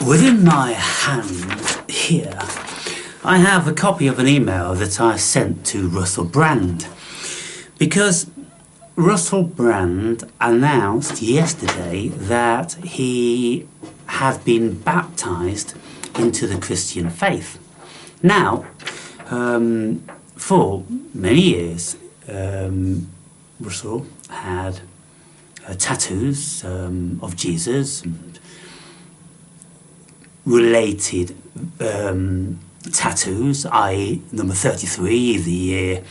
Within my hand here, I have a copy of an email that I sent to Russell Brand, because Russell Brand announced yesterday that he had been baptised into the Christian faith. Now, for many years, Russell had tattoos of Jesus and related tattoos, i.e. number 33, the year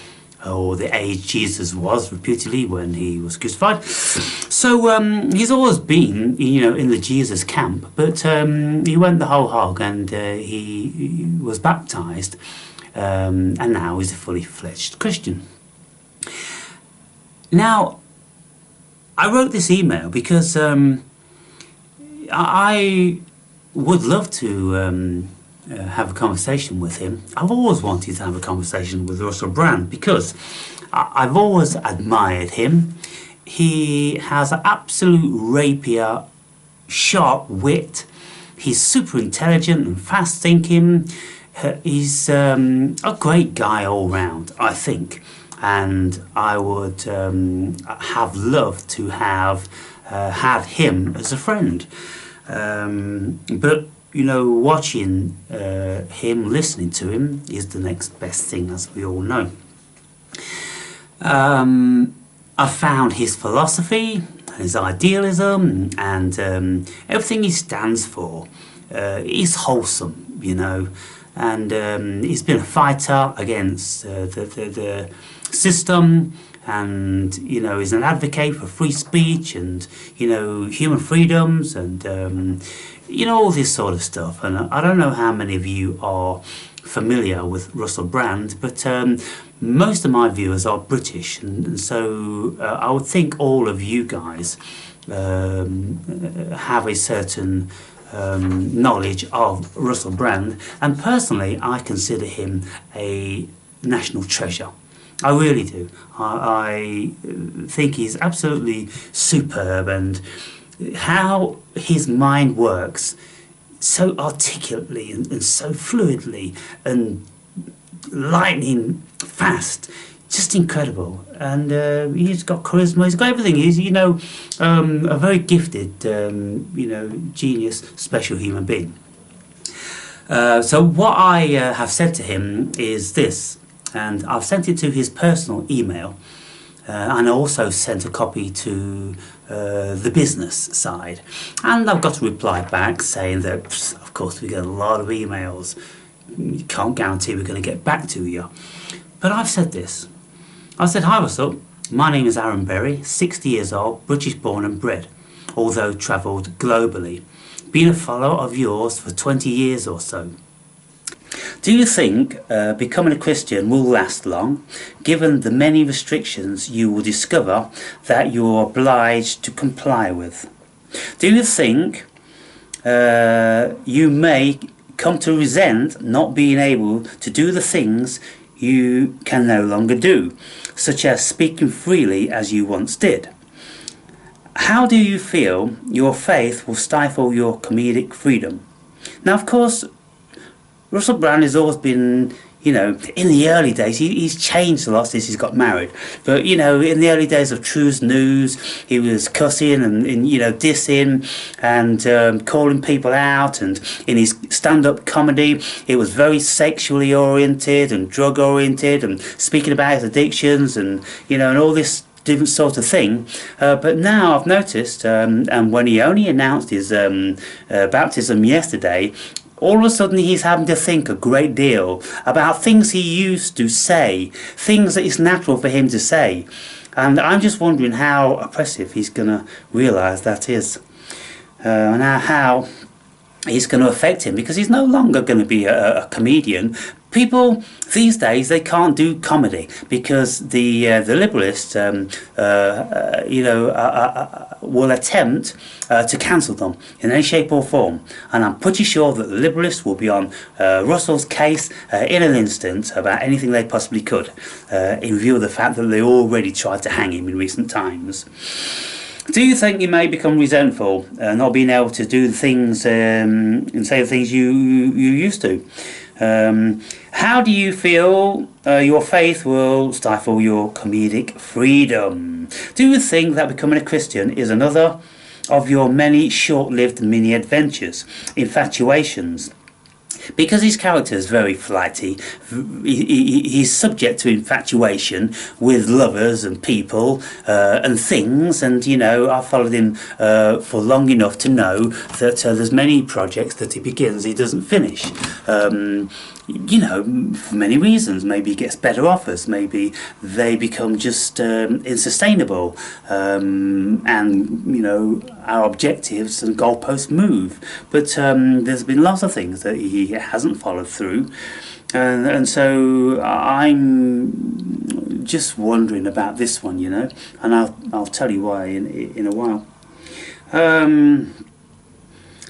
or the age Jesus was reputedly when he was crucified. So he's always been, in the Jesus camp, but he went the whole hog, and he was baptised, and now he's a fully fledged Christian. Now, I wrote this email because I would love to have a conversation with him. I've always wanted to have a conversation with Russell Brand because I've always admired him. He has absolute rapier, sharp wit. He's super intelligent and fast thinking. He's a great guy all round, I think. And I would have loved to have had him as a friend. But watching him, listening to him is the next best thing, as we all know. I found his philosophy, his idealism, and everything he stands for is wholesome, and he's been a fighter against the system, and he's an advocate for free speech and human freedoms and all this sort of stuff. And I don't know how many of you are familiar with Russell Brand, but most of my viewers are British, and so I would think all of you guys have a certain knowledge of Russell Brand, and personally I consider him a national treasure. I really do. I think he's absolutely superb, and how his mind works so articulately and so fluidly and lightning fast, just incredible. And he's got charisma, he's got everything. He's a very gifted genius, special human being. So what I have said to him is this, and I've sent it to his personal email, and I also sent a copy to the business side, and I've got a reply back saying that of course we get a lot of emails, you can't guarantee we're going to get back to you, but I've said this. I said, "Hi Russell, my name is Aaron Berry, 60 years old, British born and bred, although travelled globally, been a follower of yours for 20 years or so. Do you think becoming a Christian will last long, given the many restrictions you will discover that you are obliged to comply with? Do you think you may come to resent not being able to do the things you can no longer do, such as speaking freely as you once did? How do you feel your faith will stifle your comedic freedom?" Now, of course, Russell Brand has always been, in the early days, he's changed a lot since he's got married. But, in the early days of True's News, he was cussing and dissing and calling people out. And in his stand-up comedy, it was very sexually oriented and drug-oriented and speaking about his addictions and, and all this different sort of thing. But now I've noticed, and when he only announced his baptism yesterday, all of a sudden he's having to think a great deal about things he used to say, things that it's natural for him to say. And I'm just wondering how oppressive he's going to realise that is. And how it's going to affect him, because he's no longer going to be a comedian. People these days, they can't do comedy because the liberalists, will attempt to cancel them in any shape or form. And I'm pretty sure that the liberalists will be on Russell's case in an instant about anything they possibly could, in view of the fact that they already tried to hang him in recent times. Do you think you may become resentful, not being able to do the things and say the things you used to? How do you feel your faith will stifle your comedic freedom? Do you think that becoming a Christian is another of your many short-lived mini-adventures, infatuations? Because his character is very flighty, he's subject to infatuation with lovers and people and things, and you know, I've followed him for long enough to know that there's many projects that he begins he doesn't finish. You know, for many reasons. Maybe he gets better offers, maybe they become just unsustainable, and you know, our objectives and goalposts move. But there's been lots of things that he hasn't followed through, and so I'm just wondering about this one, you know, and I'll tell you why in a while.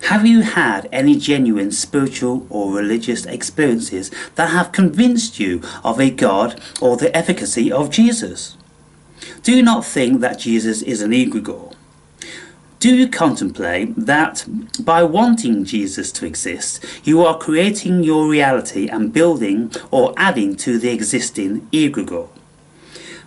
Have you had any genuine spiritual or religious experiences that have convinced you of a God or the efficacy of Jesus? Do you not think that Jesus is an egregore? Do you contemplate that by wanting Jesus to exist, you are creating your reality and building or adding to the existing egregore?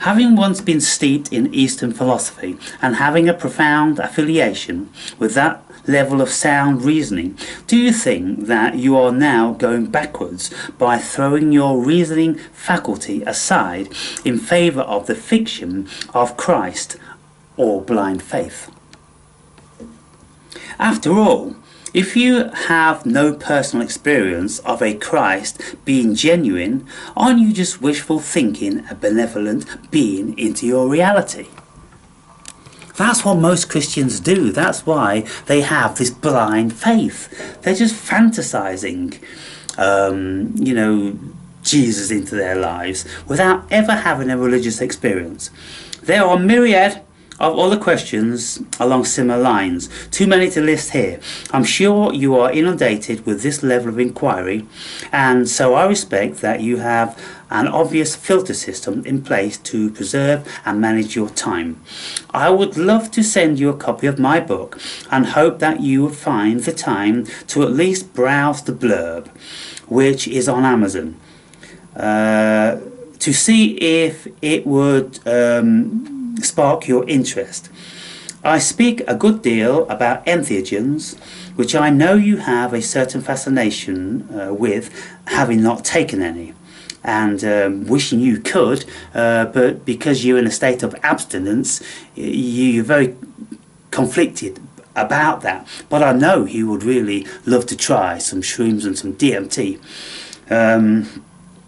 Having once been steeped in Eastern philosophy and having a profound affiliation with that level of sound reasoning, do you think that you are now going backwards by throwing your reasoning faculty aside in favour of the fiction of Christ or blind faith? After all, if you have no personal experience of a Christ being genuine, aren't you just wishful thinking a benevolent being into your reality? That's what most Christians do. That's why they have this blind faith. They're just fantasizing, you know, Jesus into their lives without ever having a religious experience. There are myriad of other questions along similar lines, too many to list here. I'm sure you are inundated with this level of inquiry, and so I respect that you have an obvious filter system in place to preserve and manage your time. I would love to send you a copy of my book and hope that you would find the time to at least browse the blurb, which is on Amazon, to see if it would spark your interest. I speak a good deal about entheogens, which I know you have a certain fascination with, having not taken any, and wishing you could, but because you're in a state of abstinence, you're very conflicted about that. But I know you would really love to try some shrooms and some DMT.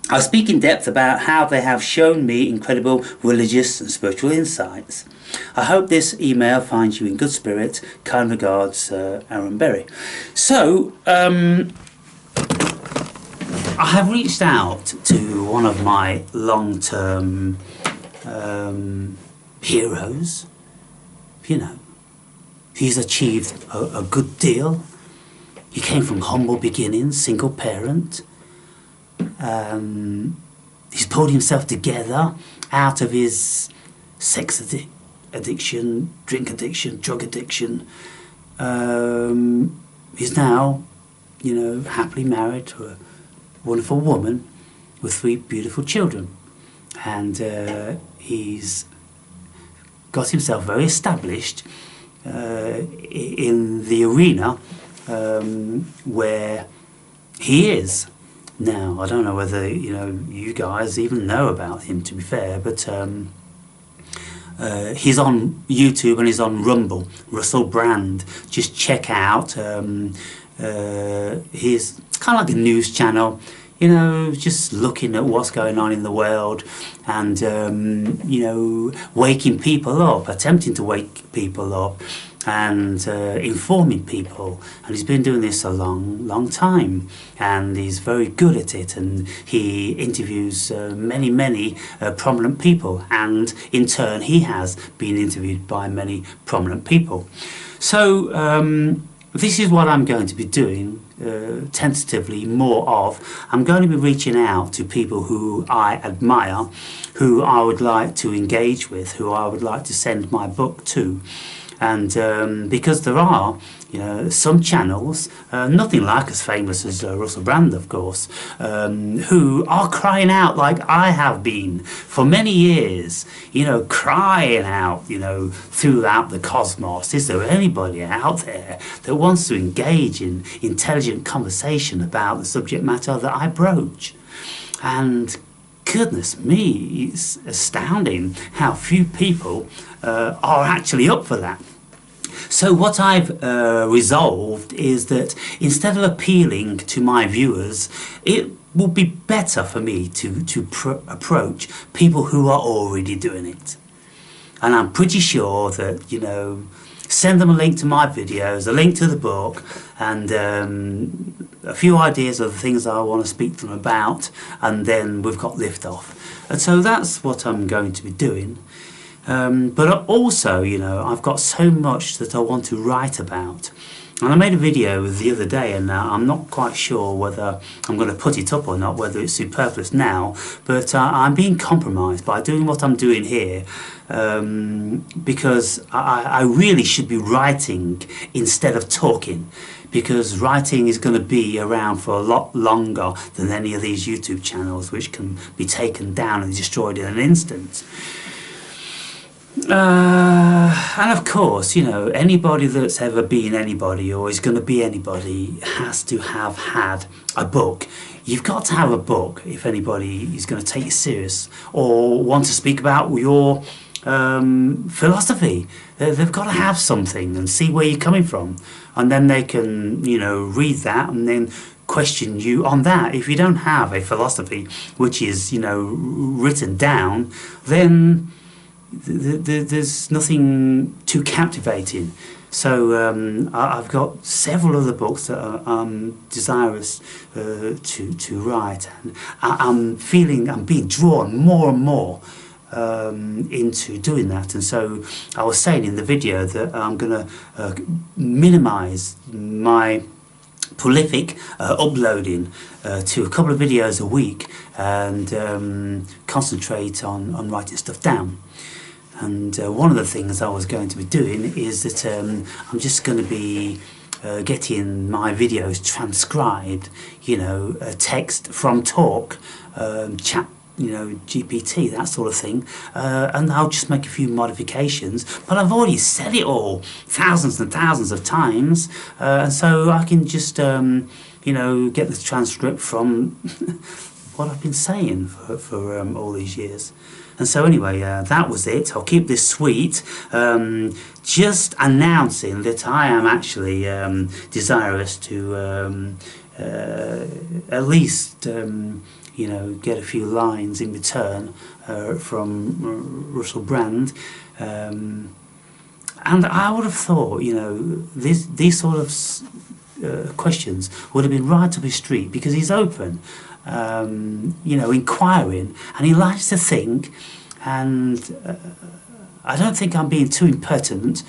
I speak in depth about how they have shown me incredible religious and spiritual insights. I hope this email finds you in good spirit. Kind regards, Aaron Berry. So, I have reached out to one of my long-term heroes. You know, he's achieved a good deal. He came from humble beginnings, single parent. He's pulled himself together out of his sex addiction, drink addiction, drug addiction. He's now, you know, happily married to a wonderful woman with 3 beautiful children, and he's got himself very established in the arena where he is. Now, I don't know whether, you know, you guys even know about him, to be fair, but he's on YouTube and he's on Rumble, Russell Brand. Just check out his kind of like a news channel, you know, just looking at what's going on in the world and, you know, waking people up, attempting to wake people up and informing people. And he's been doing this a long time, and he's very good at it, and he interviews many prominent people, and in turn he has been interviewed by many prominent people. So this is what I'm going to be doing tentatively more of. I'm going to be reaching out to people who I admire, who I would like to engage with, who I would like to send my book to. And because there are, you know, some channels, nothing like as famous as Russell Brand, of course, who are crying out like I have been for many years, you know, crying out, you know, throughout the cosmos. Is there anybody out there that wants to engage in intelligent conversation about the subject matter that I broach? And goodness me, it's astounding how few people are actually up for that. So what I've resolved is that instead of appealing to my viewers, it would be better for me to approach people who are already doing it. And I'm pretty sure that, you know, send them a link to my videos, a link to the book, and a few ideas of the things I want to speak to them about, and then we've got liftoff. And so that's what I'm going to be doing. But also, you know, I've got so much that I want to write about. And I made a video the other day, and I'm not quite sure whether I'm going to put it up or not, whether it's superfluous now, but I'm being compromised by doing what I'm doing here, because I really should be writing instead of talking, because writing is going to be around for a lot longer than any of these YouTube channels, which can be taken down and destroyed in an instant. And of course, you know, anybody that's ever been anybody or is going to be anybody has to have had a book. You've got to have a book if anybody is going to take you serious or want to speak about your philosophy. They've got to have something and see where you're coming from, and then they can, you know, read that and then question you on that. If you don't have a philosophy which is, you know, written down, then there's nothing too captivating. So I've got several other books that I'm desirous to write, and I'm being drawn more and more into doing that. And so I was saying in the video that I'm going to minimise my prolific uploading to a couple of videos a week, and concentrate on writing stuff down. And one of the things I was going to be doing is that I'm just going to be getting my videos transcribed, you know, text from talk, chat, you know, GPT, that sort of thing, and I'll just make a few modifications, but I've already said it all thousands and thousands of times, and so I can just you know, get the transcript from what I've been saying for all these years. And so anyway, that was it. I'll keep this sweet. Just announcing that I am actually desirous to at least you know, get a few lines in return from Russell Brand. And I would have thought, you know, these sort of questions would have been right up his street, because he's open, you know, inquiring, and he likes to think. And I don't think I'm being too impertinent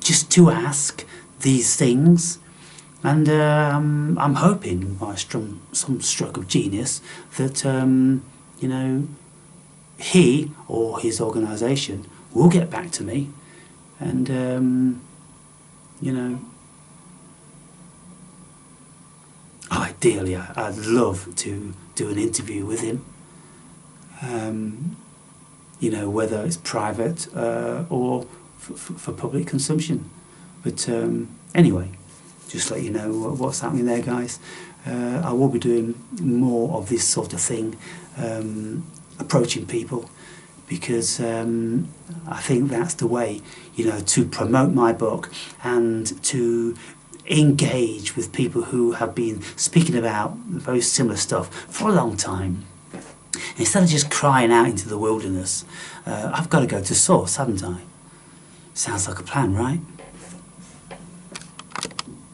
just to ask these things. And I'm hoping by some stroke of genius that you know, he or his organisation will get back to me, and you know, ideally I'd love to do an interview with him, you know, whether it's private or for public consumption. But anyway, just let you know what's happening there, guys. I will be doing more of this sort of thing, approaching people, because I think that's the way, you know, to promote my book and to engage with people who have been speaking about very similar stuff for a long time. Instead of just crying out into the wilderness, I've got to go to source, haven't I? Sounds like a plan, right?